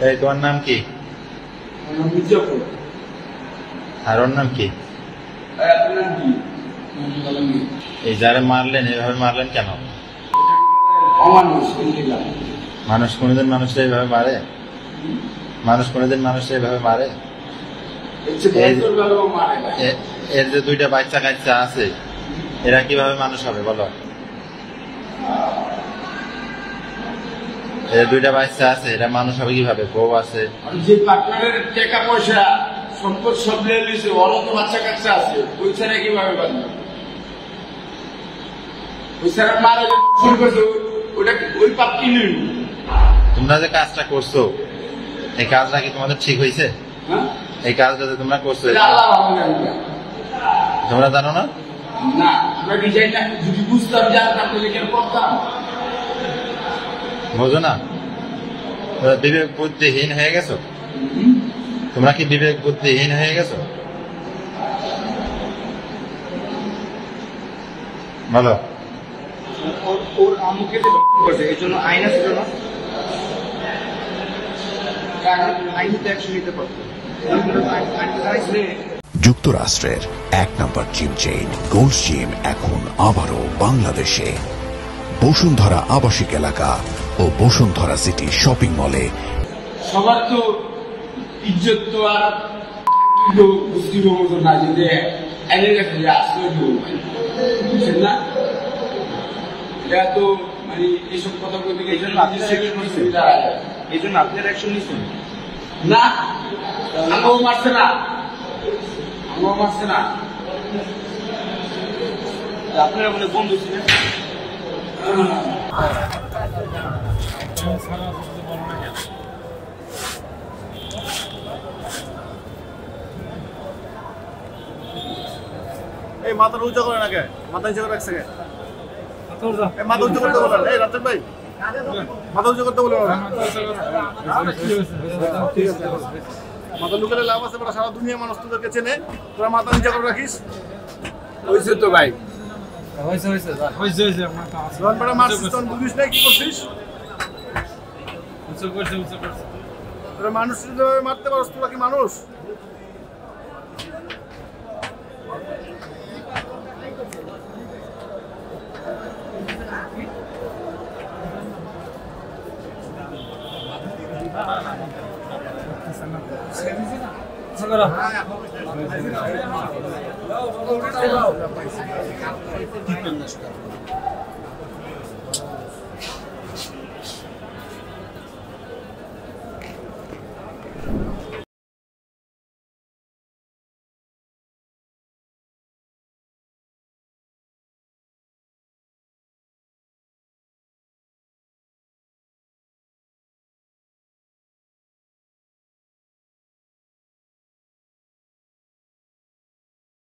এই তোমার নাম কি? আর ওর নাম কি? এই যারা মারলেন এইভাবে মারলেন কেন? মানুষ কোনোদিন মানুষরা এইভাবে মারে? মানুষ কোনোদিন মানুষরা এইভাবে মারে? এর যে দুইটা বাচ্চা কাচ্চা আছে এরা কিভাবে মানুষ হবে বলো? এর দুইটা বাচ্চা আছে এরা মানুষ হবে কিভাবে? বউ আছে, যে পার্টনারের টাকা পয়সা সম্পদ সব নিয়ে নিয়েছে, ওরও তো বাচ্চা কাচ্চা আছে, ওই ছাড়া কিভাবে বাঁধবে? ওই ছাড়া মারা শুরু করছে ওটা ওই পাপ কি নেই? তোমরা যে কাজটা করছো এই কাজটা কি তোমাদের ঠিক হয়েছে? এই কাজটা যে তোমরা করছো তোমরা জানো না? না, আমরা ডিজাইনটা যদি বুঝতাম জানতাম তাহলে কেন করতাম? বোঝো না? বিবেক বুদ্ধিহীন হয়ে গেছো? তোমরা কি বিবেক বুদ্ধিহীন হয়ে গেছো? বলো। ওর আমুকে যে এই জন্য আইন আছে না, যুক্তরাষ্ট্রের 1 নম্বর জিম চেইন গোল্ড জিম এখন আবারও বাংলাদেশে বসুন্ধরা আবাসিক এলাকা ও বসুন্ধরা সিটি শপিং মলে। সবার তো ইজ্জত তো আর বুঝতে মতো না, যে এনে রাখে আসলে বুঝছেন না? এটা তো মানে এইসব কথা বলতে গিয়ে এই জন্য আপনি অ্যাকশন নিচ্ছেন না? আমাকেও মারছে না, আমাকেও মারছে না। আপনারা বলে বন্ধু ছিলেন। এই মাথার উঁচু করে না কে? মাথা উঁচু করে রাখছে কে? মাথা উঁচু করতে বলেন। এই রাজেশ ভাই মাথা উঁচু করতে বলেন। মাথা লুকালে লাভ আছে, সারা দুনিয়া মানুষ তোদেরকে চেনে, তোরা মাথা নিচে করে রাখিস। হয়েছে তো ভাই, বুঝিস না কি করছিস? তোরা মানুষ মারতে পারস? তোরা কি মানুষ?